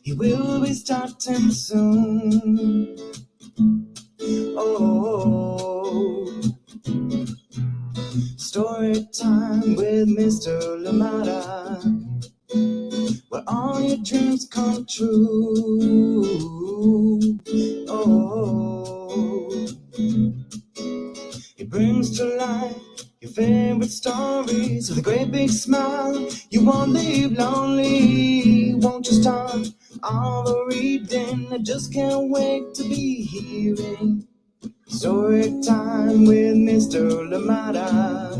He will be starting soon. Oh, story time with Mr. Lamada, where all your dreams come true. Oh, he brings to life your favorite stories with a great big smile. You won't leave lonely. Won't you start all the reading? I just can't wait to be hearing story time with Mr. Lamada.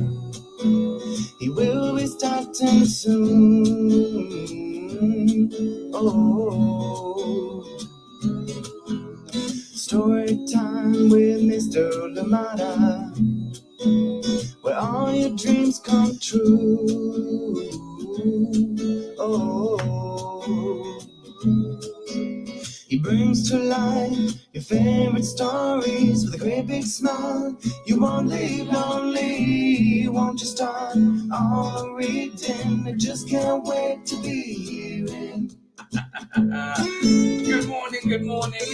He will be starting soon. Oh, story time with Mr. Lamada, where all your dreams come true. Oh, he brings to life your favorite stories with a great big smile. You won't leave lonely. Won't you start all the reading? I just can't wait to be hearing. Good morning,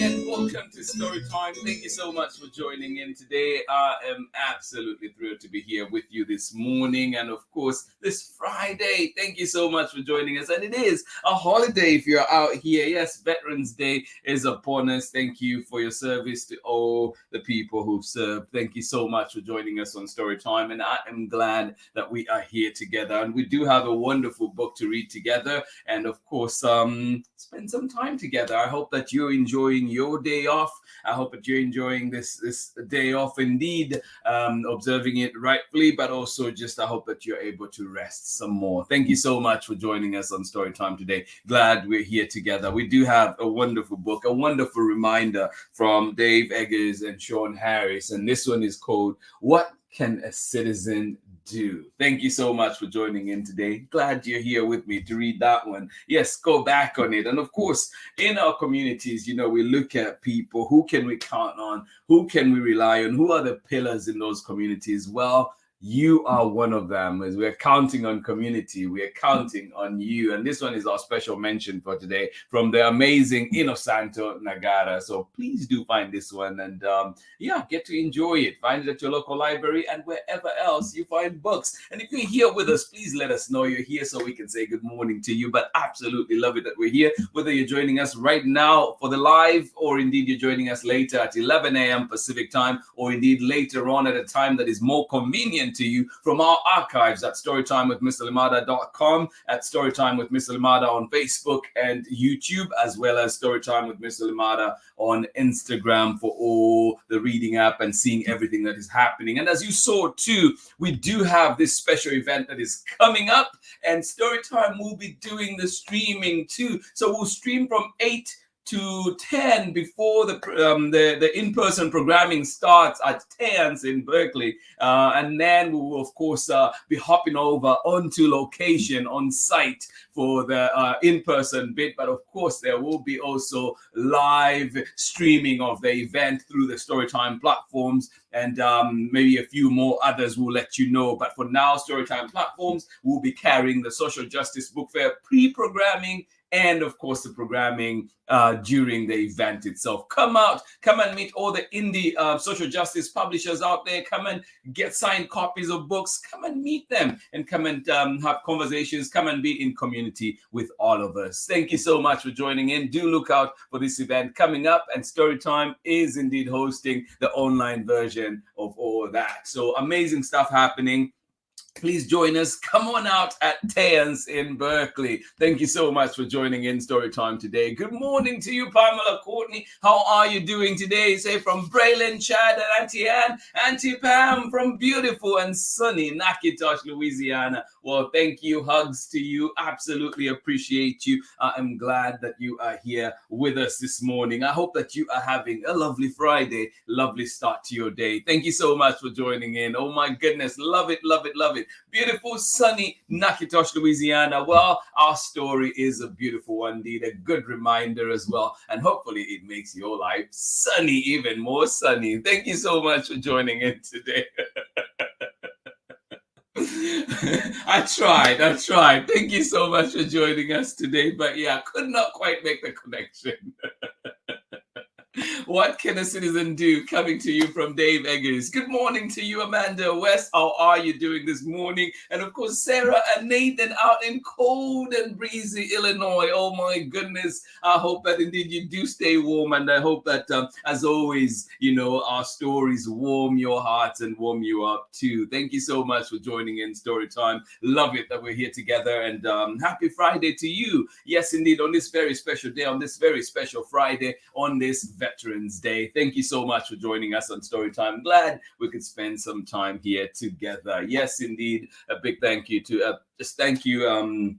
and welcome to Storytime. Thank you so much for joining in today. I am absolutely thrilled to be here with you this morning, and of course, this Friday. Thank you so much for joining us, and it is a holiday if you're out here. Yes, Veterans Day is upon us. Thank you for your service to all the people who've served. Thank you so much for joining us on Storytime, and I am glad that we are here together, and we do have a wonderful book to read together, and of course, spend some time together. I hope that you're enjoying your day off. I hope that you're enjoying this day off indeed, observing it rightfully, but also just I hope that you're able to rest some more. Thank you so much for joining us on Storytime today. Glad we're here together. We do have a wonderful book, a wonderful reminder from Dave Eggers and SHAWN Harris, and this one is called What Can a Citizen Do? Thank you so much for joining in today. Glad you're here with me to read that one. Yes, go back on it. And of course, in our communities, we look at people. Who can we count on? Who can we rely on? Who are the pillars in those communities? Well, you are one of them. As we're counting on community, we're counting on you. And this one is our special mention for today from the amazing Inosanto Nagara. So please do find this one and get to enjoy it. Find it at your local library and wherever else you find books. And if you're here with us, please let us know you're here so we can say good morning to you. But absolutely love it that we're here, whether you're joining us right now for the live or indeed you're joining us later at 11 a.m. Pacific time, or indeed later on at a time that is more convenient to you from our archives at storytimewithmrlimada.com, at Storytime with Mr. Limada on Facebook and YouTube, as well as Storytime with Mr. Limada on Instagram for all the reading app and seeing everything that is happening. And as you saw too, we do have this special event that is coming up, and Storytime will be doing the streaming too. So we'll stream from 8 to 10 before the in-person programming starts at Tans in Berkeley, and then we will of course be hopping over onto location on site for the in-person bit. But of course there will be also live streaming of the event through the Storytime platforms, and maybe a few more others will let you know. But for now, Storytime platforms will be carrying the Social Justice Book Fair pre-programming and of course the programming during the event itself. Come out, come and meet all the indie social justice publishers out there. Come and get signed copies of books. Come and meet them and come and have conversations. Come and be in community with all of us. Thank you so much for joining in. Do look out for this event coming up, and Storytime is indeed hosting the online version of all that. So amazing stuff happening. Please join us. Come on out at Tans in Berkeley. Thank you so much for joining in Storytime today. Good morning to you, Pamela Courtney. How are you doing today? Say from Braylon, Chad, and Auntie Ann, Auntie Pam from beautiful and sunny Nakitosh, Louisiana. Well, thank you. Hugs to you. Absolutely appreciate you. I am glad that you are here with us this morning. I hope that you are having a lovely Friday, lovely start to your day. Thank you so much for joining in. Oh my goodness. Love it, love it, love it. Beautiful, sunny Nakitosh, Louisiana. Well, our story is a beautiful one indeed, a good reminder as well. And hopefully it makes your life sunny, even more sunny. Thank you so much for joining in today. I tried. Thank you so much for joining us today. But yeah, I could not quite make the connection. What can a citizen do? Coming to you from Dave Eggers. Good morning to you, Amanda West. How are you doing this morning? And of course, Sarah and Nathan out in cold and breezy Illinois. Oh my goodness. I hope that indeed you do stay warm. And I hope that, as always, you know, our stories warm your hearts and warm you up too. Thank you so much for joining in Story Time. Love it that we're here together. And happy Friday to you. Yes, indeed, on this very special day, on this very special Friday, on this Veterans Day. Thank you so much for joining us on Storytime. Glad we could spend some time here together. Yes, indeed. A big thank you to just thank you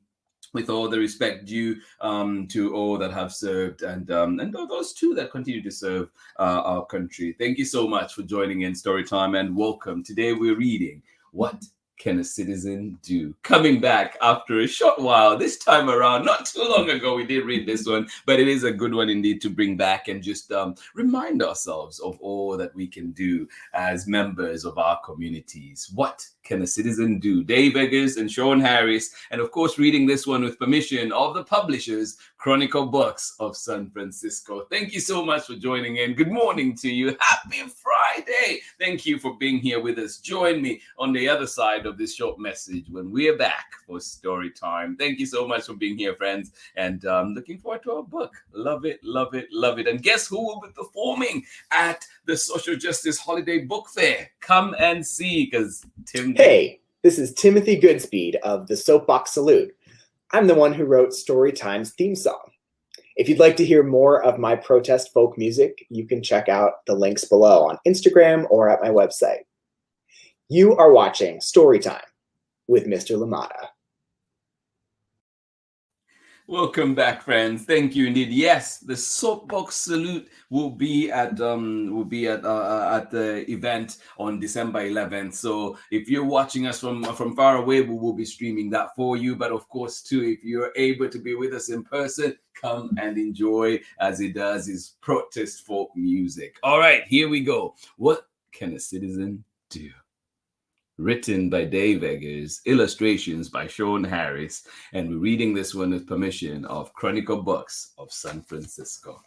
with all the respect due to all that have served and those too that continue to serve our country. Thank you so much for joining in Storytime and welcome. Today we're reading What Can a Citizen Do? Coming back after a short while, this time around, not too long ago, we did read this one, but it is a good one indeed to bring back and just remind ourselves of all that we can do as members of our communities. What can a citizen do? Dave Eggers and SHAWN Harris, and of course, reading this one with permission of the publishers, Chronicle Books of San Francisco. Thank you so much for joining in. Good morning to you. Happy Friday. Thank you for being here with us. Join me on the other side of this short message when we're back for story time. Thank you so much for being here, friends, and looking forward to our book. Love it, love it, love it. And guess who will be performing at the Social Justice Holiday Book Fair? Come and see, because Tim... Hey, this is Timothy Goodspeed of the Soapbox Salute. I'm the one who wrote Storytime's theme song. If you'd like to hear more of my protest folk music, you can check out the links below on Instagram or at my website. You are watching Storytime with Mr. LaMotta. Welcome back, friends. Thank you indeed. Yes, the Soapbox Salute will be at the event on December 11th. So if you're watching us from far away, we will be streaming that for you. But of course, too, if you're able to be with us in person, come and enjoy, as it does, is protest folk music. All right, here we go. What can a citizen do? Written by Dave Eggers, illustrations by SHAWN Harris, and we're reading this one with permission of Chronicle Books of San Francisco.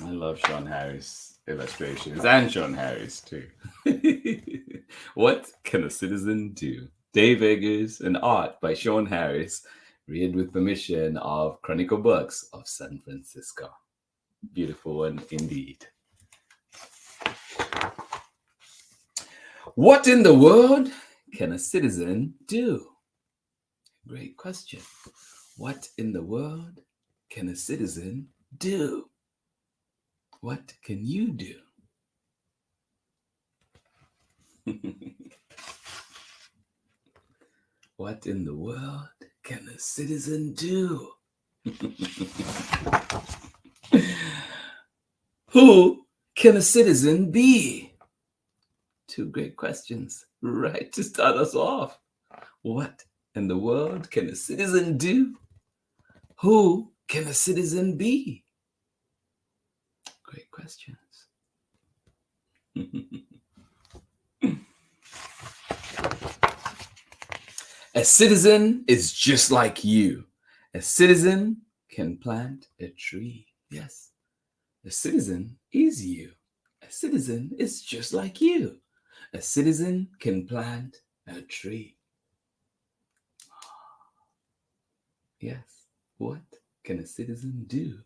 I love SHAWN Harris illustrations and SHAWN Harris too. What can a citizen do? Dave Eggers and art by SHAWN Harris. Read with permission of Chronicle Books of San Francisco. Beautiful one indeed. What in the world can a citizen do? Great question. What in the world can a citizen do? What can you do? What in the world can a citizen do? Who can a citizen be? Two great questions, right to start us off. What in the world can a citizen do? Who can a citizen be? Great questions. A citizen is just like you. A citizen can plant a tree. Yes, a citizen is you. A citizen is just like you. A citizen can plant a tree. Yes, what can a citizen do?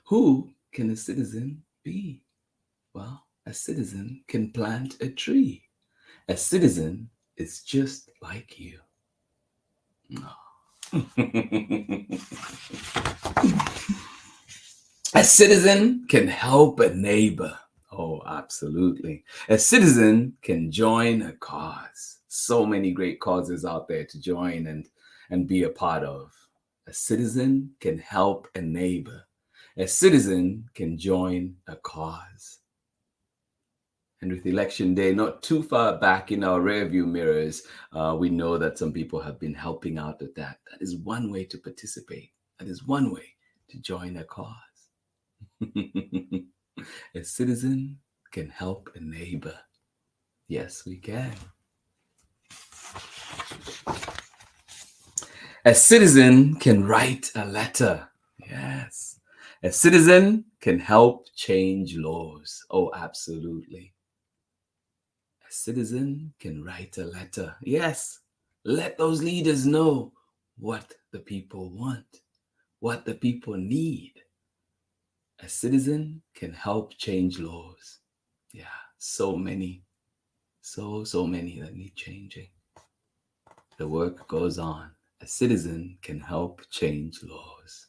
Who can a citizen be? Well, a citizen can plant a tree. A citizen is just like you. A citizen can help a neighbor. Oh, absolutely. A citizen can join a cause. So many great causes out there to join and be a part of. A citizen can help a neighbor. A citizen can join a cause. And with Election Day not too far back in our rearview mirrors, we know that some people have been helping out with that. That is one way to participate. That is one way to join a cause. A citizen can help a neighbor. Yes, we can. A citizen can write a letter. Yes. A citizen can help change laws. Oh, absolutely. A citizen can write a letter. Yes. Let those leaders know what the people want, what the people need. A citizen can help change laws. Yeah, so many, so many that need changing. The work goes on. A citizen can help change laws.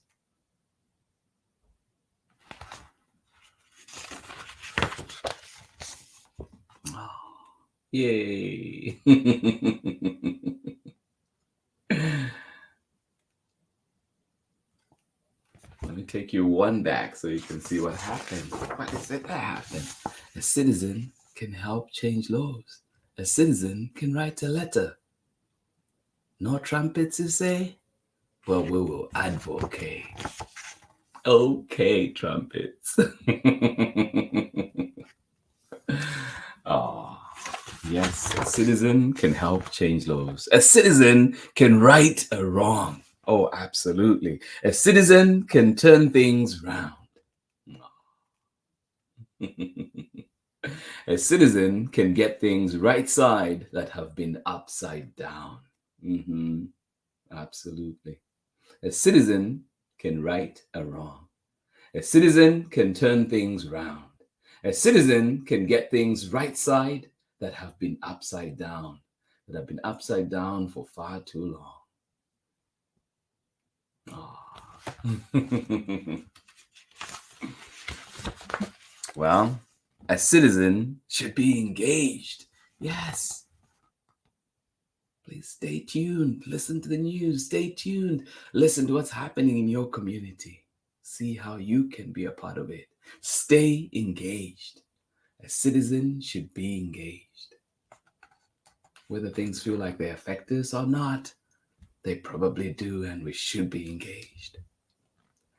Oh, yay. Let me take you one back so you can see what happened. What is it that happened? A citizen can help change laws. A citizen can write a letter. No trumpets, you say? Well, we will advocate. Okay, trumpets. Oh, yes, a citizen can help change laws. A citizen can right a wrong. Oh, absolutely. A citizen can turn things round. A citizen can get things right side that have been upside down. Absolutely. A citizen can right a wrong. A citizen can turn things round. A citizen can get things right side that have been upside down, for far too long. Oh. Well, a citizen should be engaged. Yes. Please stay tuned. Listen to the news. Stay tuned. Listen to what's happening in your community. See how you can be a part of it. Stay engaged. A citizen should be engaged. Whether things feel like they affect us or not, they probably do, and we should be engaged.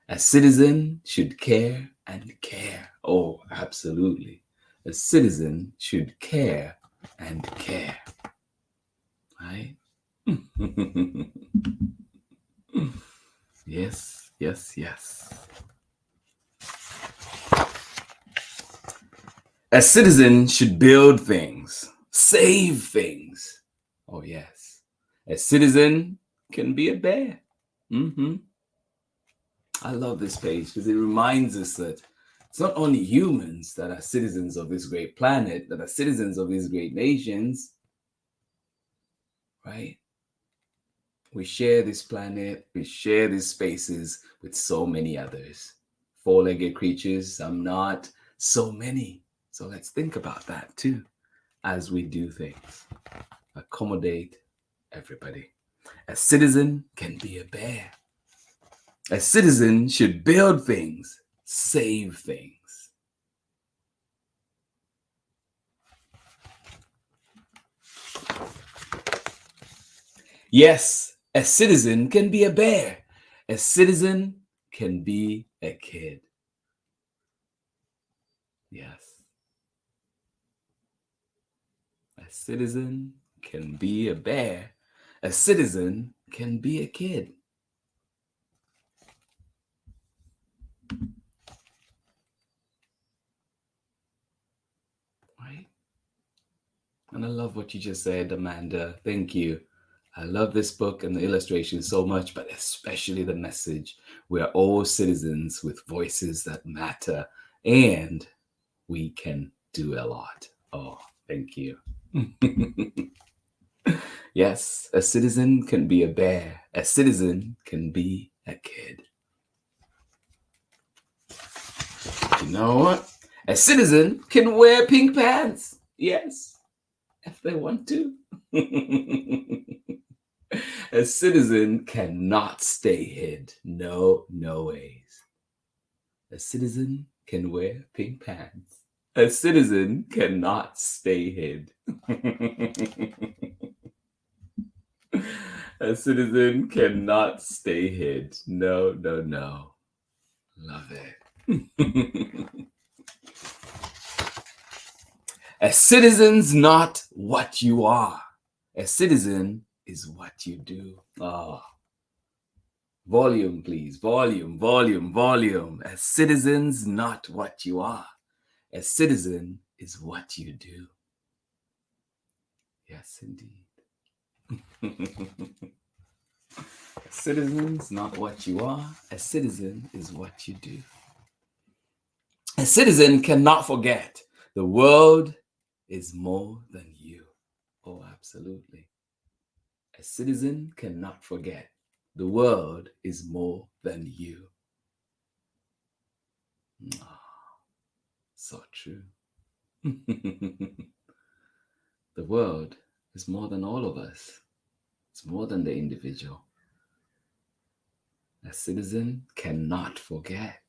A citizen should care and care. Oh, absolutely. A citizen should care and care. Right? Yes, yes, yes. A citizen should build things, save things. Oh, yes. A citizen can be a bear. I love this page because it reminds us that it's not only humans that are citizens of this great planet, that are citizens of these great nations, right? We share this planet, we share these spaces with so many others. Four-legged creatures, some not, so many. So let's think about that too as we do things. Accommodate everybody. A citizen can be a bear. A citizen should build things, save things. Yes, a citizen can be a bear. A citizen can be a kid. Yes. A citizen can be a bear. A citizen can be a kid. Right? And I love what you just said, Amanda. Thank you. I love this book and the illustrations so much, but especially the message. We are all citizens with voices that matter, and we can do a lot. Oh, thank you. Yes, a citizen can be a bear. A citizen can be a kid. You know what? A citizen can wear pink pants. Yes, if they want to. A citizen cannot stay hid. No, no ways. A citizen can wear pink pants. A citizen cannot stay hid. A citizen cannot stay hid. No, no, no. Love it. A citizen's not what you are. A citizen is what you do. Ah. Volume, please. Volume, volume, volume. A citizen's not what you are. A citizen is what you do. Yes, indeed. A citizen's not what you are. A citizen is what you do. A citizen cannot forget the world is more than you. Oh, absolutely. A citizen cannot forget the world is more than you. Oh, so true. The world is more than all of us. It's more than the individual. A citizen cannot forget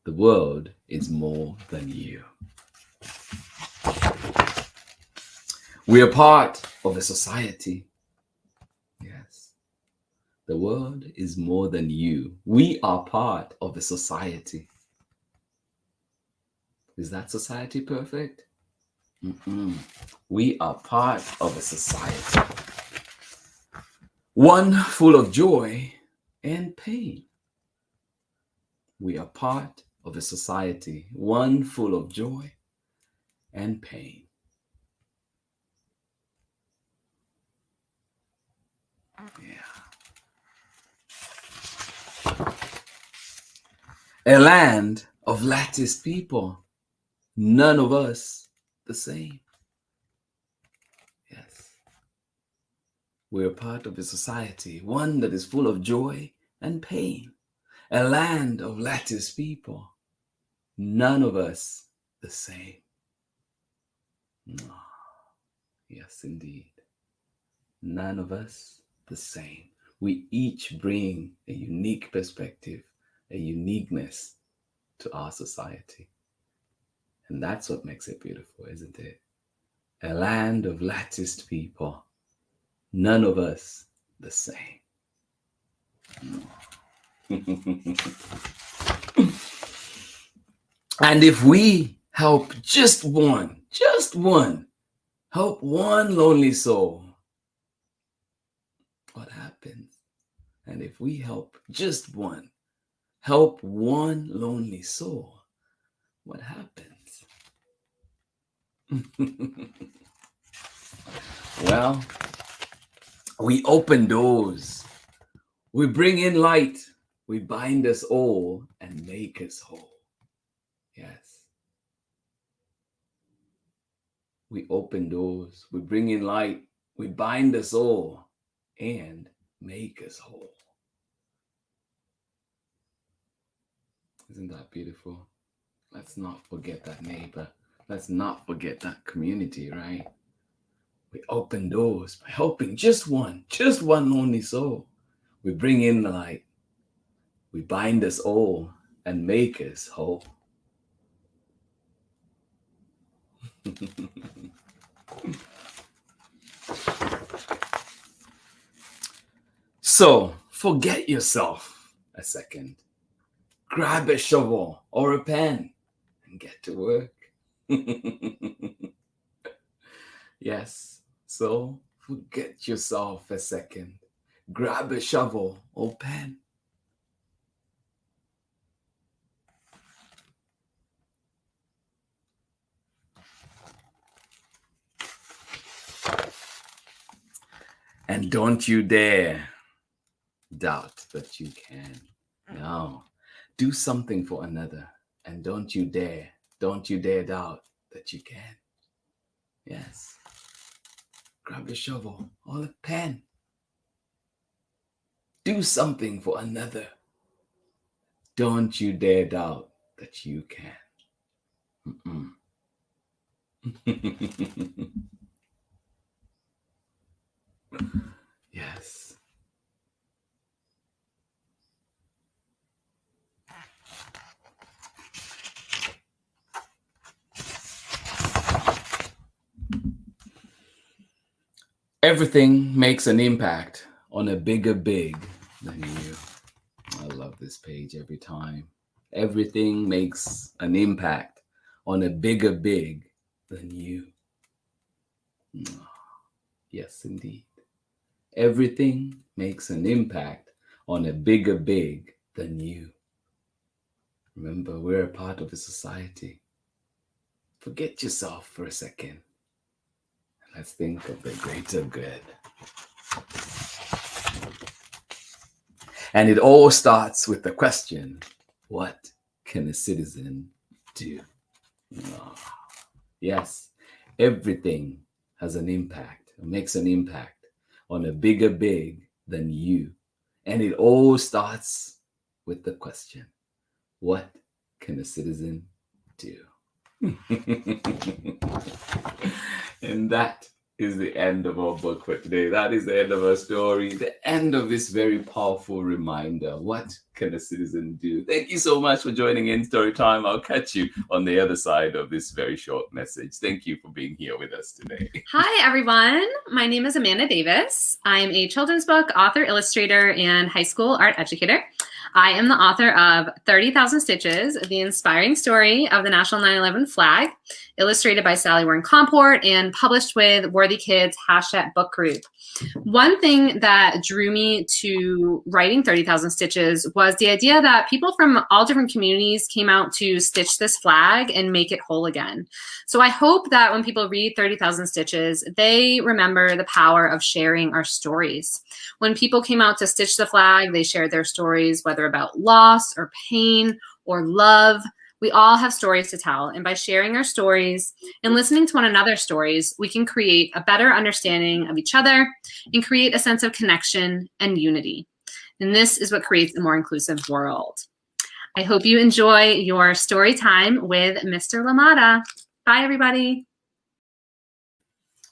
the world is more than you. We are part of a society. Yes. The world is more than you. We are part of a society. Is that society perfect? We are part of a society. One full of joy and pain. We are part of a society. One full of joy and pain. Yeah. A land of latticed people. None of us the same. Yes. We're part of a society, one that is full of joy and pain. A land of latticed people. None of us the same. Oh, yes, indeed. None of us the same. We each bring a unique perspective, a uniqueness to our society. And that's what makes it beautiful, isn't it? A land of latticed people. None of us the same. And if we help just one, help one lonely soul, what happens? And if we help just one, help one lonely soul, what happens? Well, we open doors, we bring in light, we bind us all and make us whole. Yes. We open doors, we bring in light, we bind us all and make us whole. Isn't that beautiful? Let's not forget that neighbor. Let's not forget that community, right? We open doors by helping just one lonely soul. We bring in the light. We bind us all and make us whole. So, forget yourself a second. Grab a shovel or a pen and get to work. Yes, so forget yourself a second. Grab a shovel or pen. And don't you dare doubt that you can. No, do something for another. And don't you dare doubt that you can. Yes. Grab a shovel or a pen. Do something for another. Don't you dare doubt that you can. Yes. Everything makes an impact on a bigger big than you. I love this page every time. Everything makes an impact on a bigger big than you. Yes, indeed. Everything makes an impact on a bigger big than you. Remember, we're a part of a society. Forget yourself for a second. Let's think of the greater good. And it all starts with the question, what can a citizen do? Yes, everything has an impact, makes an impact on a bigger big than you. And it all starts with the question, what can a citizen do? And that is the end of our book for today. That is the end of our story, the end of this very powerful reminder. What can a citizen do? Thank you so much for joining in Storytime. I'll catch you on the other side of this very short message. Thank you for being here with us today. Hi, everyone. My name is Amanda Davis. I'm a children's book author, illustrator, and high school art educator. I am the author of 30,000 Stitches, the inspiring story of the National 9/11 flag, illustrated by Sally Warren Comport and published with Worthy Kids # book group. One thing that drew me to writing 30,000 Stitches was the idea that people from all different communities came out to stitch this flag and make it whole again. So I hope that when people read 30,000 Stitches, they remember the power of sharing our stories. When people came out to stitch the flag, they shared their stories, whether about loss or pain or love. We all have stories to tell, and by sharing our stories and listening to one another's stories, we can create a better understanding of each other and create a sense of connection and unity. And this is what creates a more inclusive world. I hope you enjoy your story time with Mr. LaMotta. Bye, everybody.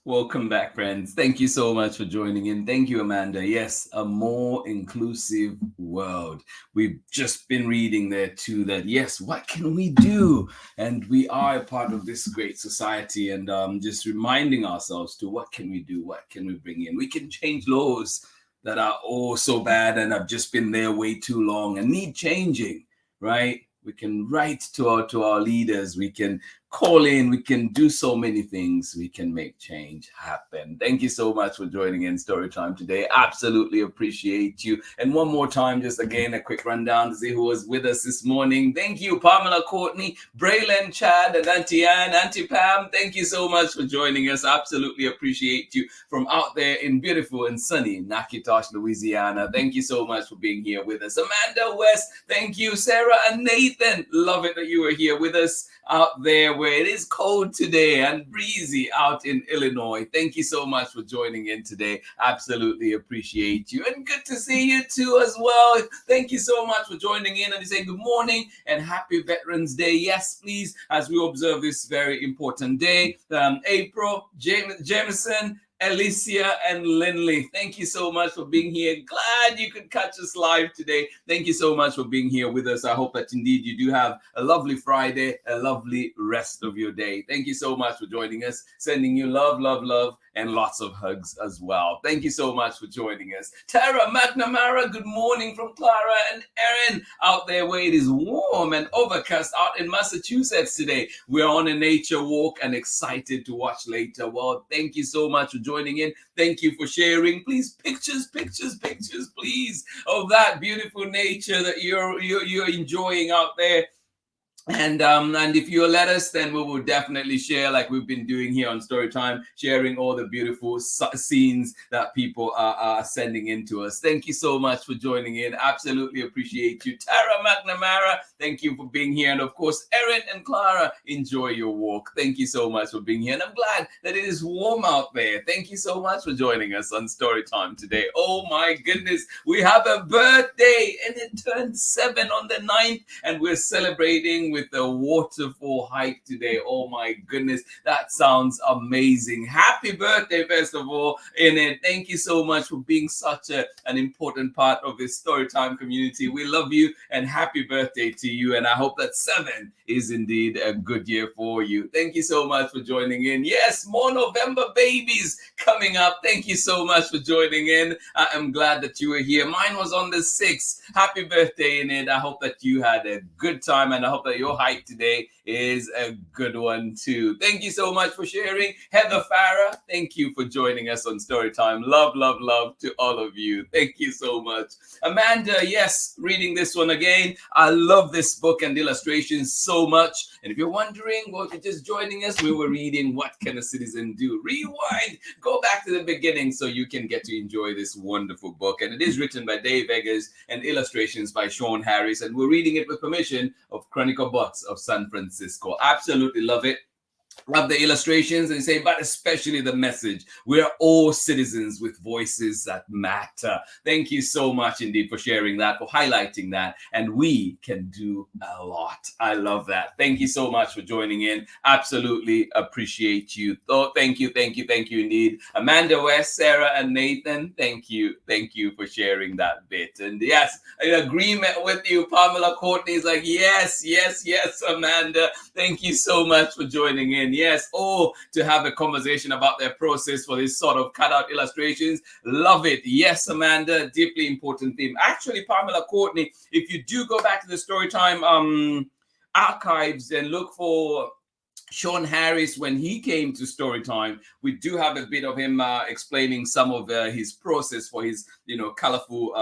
Welcome back, friends. Thank you so much for joining in. Thank you, Amanda. Yes, a more inclusive world. We've just been reading there too that, yes, what can we do? And we are a part of this great society, and just reminding ourselves to what can we do? What can we bring in? We can change laws that are oh so bad and have just been there way too long and need changing, right? We can write to our leaders. We can call in. We can do so many things. We can make change happen. Thank you so much for joining in Storytime today. Absolutely appreciate you. And one more time, just again, a quick rundown to see who was with us this morning. Thank you, Pamela Courtney, Braylon, Chad, and Auntie Ann, Auntie Pam. Thank you so much for joining us. Absolutely appreciate you from out there in beautiful and sunny Natchitoches, Louisiana. Thank you so much for being here with us. Amanda West, thank you. Sarah and Nathan, love it that you were here with us out there where it is cold today and breezy out in Illinois. Thank you so much for joining in today. Absolutely appreciate you. And good to see you too as well. Thank you so much for joining in and say good morning and happy Veterans Day. Yes, please, as we observe this very important day. April, Jameson, Alicia and Lindley, thank you so much for being here. Glad you could catch us live today. Thank you so much for being here with us. I hope that indeed you do have a lovely Friday, a lovely rest of your day. Thank you so much for joining us. Sending you love, love, love, and lots of hugs as well. Thank you so much for joining us. Tara McNamara, good morning from Clara and Erin out there where it is warm and overcast out in Massachusetts today. We're on a nature walk and excited to watch later. Well, thank you so much for joining in. Thank you for sharing. Please, pictures, please, of that beautiful nature that you're enjoying out there. And if you let us, then we will definitely share, like we've been doing here on Storytime, sharing all the beautiful scenes that people are sending in to us. Thank you so much for joining in. Absolutely appreciate you. Tara McNamara, thank you for being here. And of course, Erin and Clara, enjoy your walk. Thank you so much for being here. And I'm glad that it is warm out there. Thank you so much for joining us on Storytime today. Oh my goodness, we have a birthday and it turned 7 on the 9th and we're celebrating with the waterfall hike today. Oh my goodness, that sounds amazing. Happy birthday, first of all, Enid. Thank you so much for being such an important part of this Storytime community. We love you and happy birthday to you. And I hope that 7 is indeed a good year for you. Thank you so much for joining in. Yes, more November babies coming up. Thank you so much for joining in. I am glad that you were here. Mine was on the 6th. Happy birthday, Enid. I hope that you had a good time, and I hope that your hike today is a good one too. Thank you so much for sharing. Heather Farah, thank you for joining us on Storytime. Love, love, love to all of you. Thank you so much. Amanda, yes, reading this one again. I love this book and the illustrations so much. And if you're wondering, well, if you're just joining us, we were reading What Can a Citizen Do? Rewind, go back to the beginning so you can get to enjoy this wonderful book. And it is written by Dave Eggers and illustrations by SHAWN Harris. And we're reading it with permission of Chronicle Books of San Francisco. Absolutely love it. Love the illustrations, and say, but especially the message. We are all citizens with voices that matter. Thank you so much indeed for sharing that, for highlighting that, and we can do a lot. I love that. Thank you so much for joining in. Absolutely appreciate you. Oh, thank you indeed. Amanda West, Sarah, and Nathan, thank you for sharing that bit. And yes, in agreement with you, Pamela Courtney is like, yes, Amanda. Thank you so much for joining in. Yes, to have a conversation about their process for this sort of cutout illustrations. Love it. Yes, Amanda, deeply important theme. Actually, Pamela Courtney, if you do go back to the Storytime archives and look for SHAWN Harris, when he came to Storytime, we do have a bit of him explaining some of his process for his, colorful,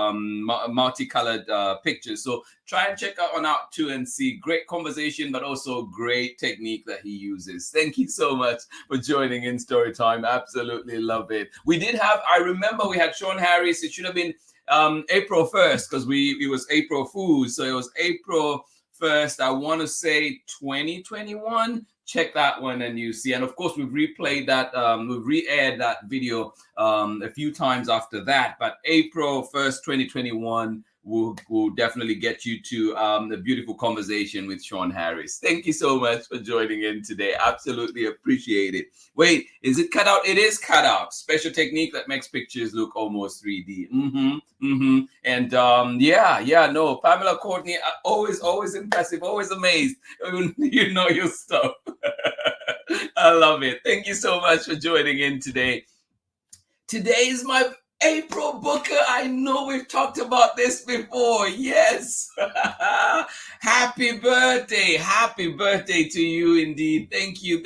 multicolored pictures. So try and check that one out too and see. Great conversation, but also great technique that he uses. Thank you so much for joining in Storytime. Absolutely love it. I remember we had SHAWN Harris. It should have been April 1st because it was April Fools. So it was April 1st, I want to say 2021. Check that one and you see. And of course, we've replayed that, we've re-aired that video a few times after that. But April 1st, 2021, will definitely get you to the beautiful conversation with SHAWN Harris. Thank you so much for joining in today. Absolutely appreciate it. Wait, is it cut out? It is cut out. Special technique that makes pictures look almost 3D. And no, Pamela Courtney, always impressive, always amazed. You know your stuff. I love it. Thank you so much for joining in today. Today is my April Booker. I know we've talked about this before. Yes. Happy birthday. Happy birthday to you indeed. Thank you.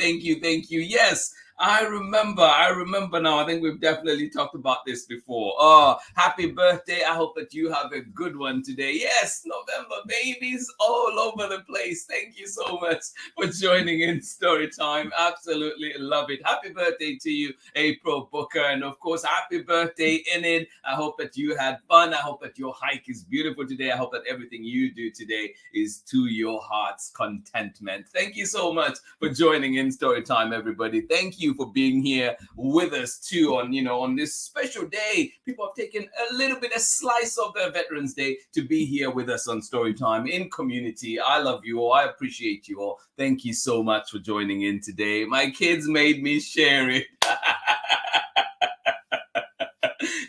Yes. I remember now. I think we've definitely talked about this before. Oh, happy birthday. I hope that you have a good one today. Yes, November babies all over the place. Thank you so much for joining in Storytime. Absolutely love it. Happy birthday to you, April Booker. And of course, happy birthday, Enid. I hope that you had fun. I hope that your hike is beautiful today. I hope that everything you do today is to your heart's contentment. Thank you so much for joining in Storytime, everybody. Thank you for being here with us too on this special day. People have taken a slice of their Veterans Day to be here with us on Storytime in community. I love you all. I appreciate you all. Thank you so much for joining in today. My kids made me share it.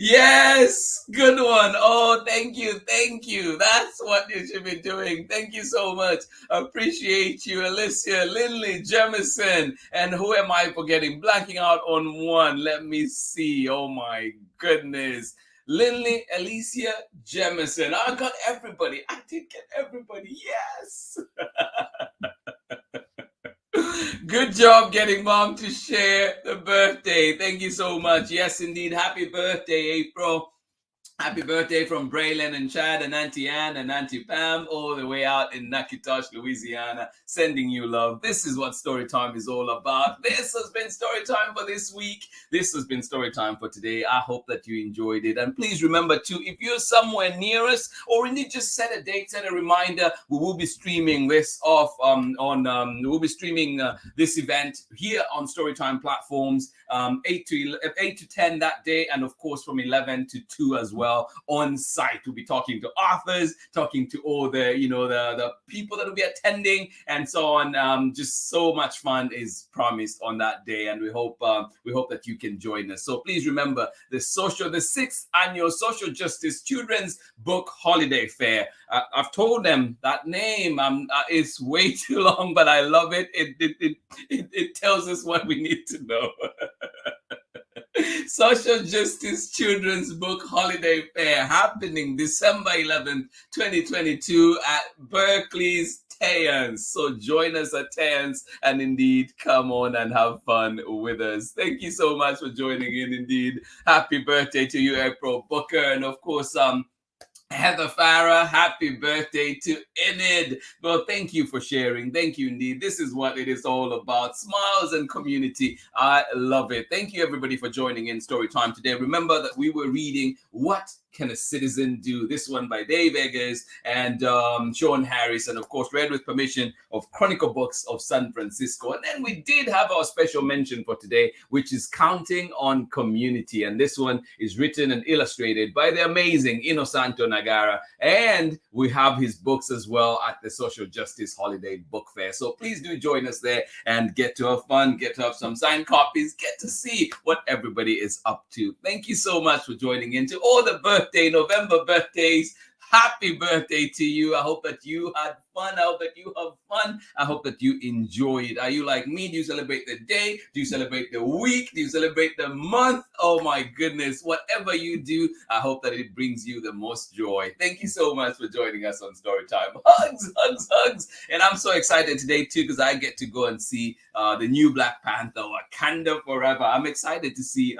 Yes, good one. Oh, thank you. That's what you should be doing. Thank you so much. Appreciate you, Alicia, Lindley, Jemison, and who am I forgetting? Blanking out on one. Let me see. Oh my goodness. Lindley, Alicia, Jemison. I got everybody. I did get everybody. Yes. Good job getting mom to share the birthday. Thank you so much. Yes, indeed. Happy birthday, April. Happy birthday from Braylon and Chad and Auntie Ann and Auntie Pam all the way out in Natchitoches, Louisiana, sending you love. This is what Storytime is all about. This has been Storytime for this week. This has been Storytime for today. I hope that you enjoyed it. And please remember too, if you're somewhere near us or indeed just set a date, set a reminder, we will be streaming this off we'll be streaming this event here on Storytime platforms 8 to 10 that day, and of course from 11 to 2 as well. well on site. We'll be talking to authors, talking to all the, the people that will be attending and so on. Just so much fun is promised on that day, and we hope that you can join us. So please remember the 6th annual Social Justice Children's Book Holiday Fair. I've told them that name is way too long, but I love it. It tells us what we need to know. Social Justice Children's Book Holiday Fair happening December 11th, 2022 at Berkeley's Tayans. So join us at Tayans and indeed come on and have fun with us. Thank you so much for joining in. Indeed, happy birthday to you, April Booker, and of course, Heather Farah, happy birthday to Enid. Well, thank you for sharing. Thank you indeed. This is what it is all about. Smiles and community. I love it. Thank you everybody for joining in Storytime today. Remember that we were reading What Can a Citizen Do? This one by Dave Eggers and Sean Harris, and of course read with permission of Chronicle Books of San Francisco. And then we did have our special mention for today, which is Counting on Community. And this one is written and illustrated by the amazing Inosanto Nagara. And we have his books as well at the Social Justice Holiday Book Fair. So please do join us there and get to have fun, get to have some signed copies, get to see what everybody is up to. Thank you so much for joining in. To all the November birthdays, happy birthday to you. I hope that you had fun. I hope that you have fun. I hope that you enjoyed. Are you like me? Do you celebrate the day? Do you celebrate the week? Do you celebrate the month? Oh my goodness. Whatever you do, I hope that it brings you the most joy. Thank you so much for joining us on Storytime. Hugs, hugs, hugs. And I'm so excited today too because I get to go and see the new Black Panther, Wakanda Forever. I'm excited to see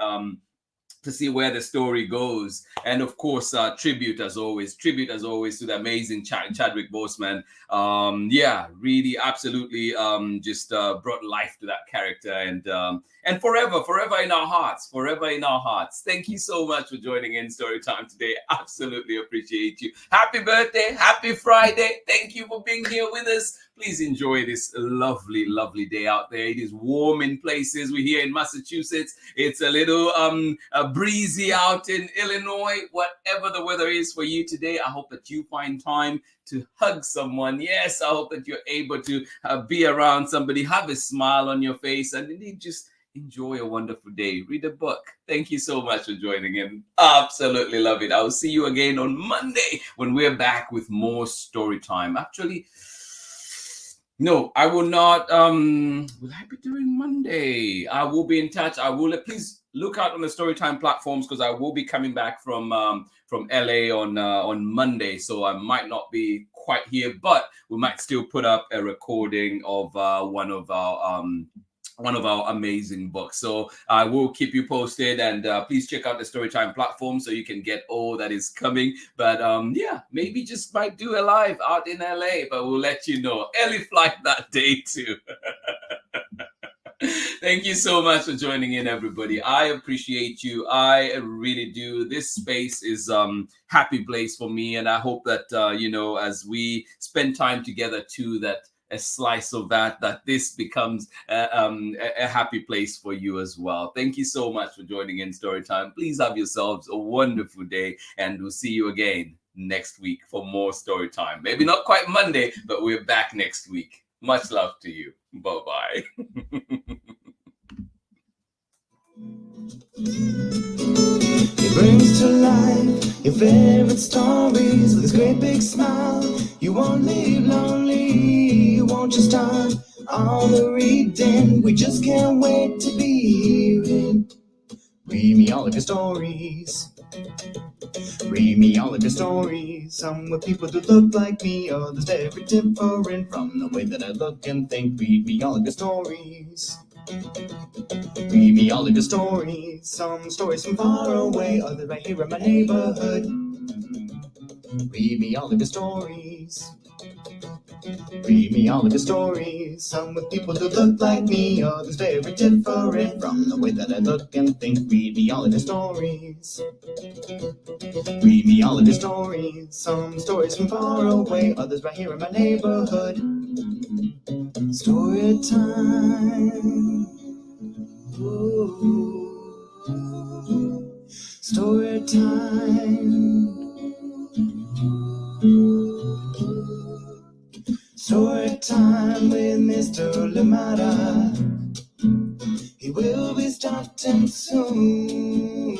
where the story goes. And of course, tribute as always to the amazing Chadwick Boseman. Really absolutely just brought life to that character, and forever in our hearts. Thank you so much for joining in Storytime today. Absolutely appreciate you. Happy birthday, happy Friday. Thank you for being here with us. Please enjoy this lovely, lovely day out there. It is warm in places. We're here in Massachusetts. It's a little breezy out in Illinois. Whatever the weather is for you today, I hope that you find time to hug someone. Yes, I hope that you're able to be around somebody, have a smile on your face, and indeed just enjoy a wonderful day. Read a book. Thank you so much for joining in. Absolutely love it. I will see you again on Monday when we're back with more story time. Actually, no, I will not. Will I be doing Monday? I will be in touch. I will. Please look out on the Storytime platforms because I will be coming back from LA on Monday. So I might not be quite here, but we might still put up a recording of one of our amazing books. So I will keep you posted, and please check out the Storytime platform so you can get all that is coming. But maybe just might do a live out in LA, but we'll let you know. Early flight that day too. Thank you so much for joining in, everybody. I appreciate you. I really do. This space is happy place for me, and I hope that as we spend time together too, that a slice of that this becomes a happy place for you as well. Thank you so much for joining in Storytime. Please have yourselves a wonderful day, and we'll see you again next week for more Storytime. Maybe not quite Monday, but we're back next week. Much love to you. Bye-bye. It brings to life your favorite stories with this great big smile. You won't leave lonely, won't you start on the reading? We just can't wait to be hearing. Read me all of your stories. Read me all of your stories. Some with people that look like me, others very different from the way that I look and think. Read me all of your stories. Read me all of your stories. Some stories from far away, others right here in my neighborhood. Read me all of your stories. Read me all of your stories. Some with people who look like me, others very different from the way that I look and think. Read me all of your stories. Read me all of your stories. Some stories from far away, others right here in my neighborhood. Story time. Ooh. Story Story time. Story time with Mr. Lamada. He will be starting soon.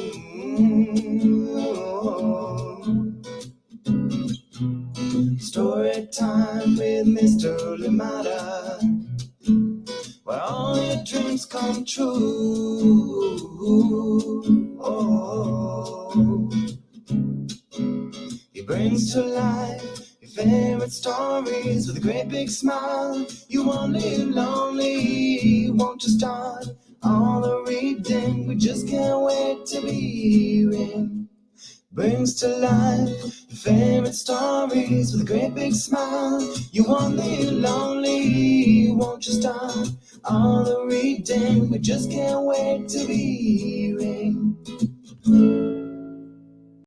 Story time with Mr. Lamada, where all your dreams come true. He brings to life your favorite stories with a great big smile. You won't live lonely, won't you start all the reading? We just can't wait to be hearing. Brings to life your favorite stories with a great big smile. You won't live lonely, won't you start all the reading? We just can't wait to be hearing.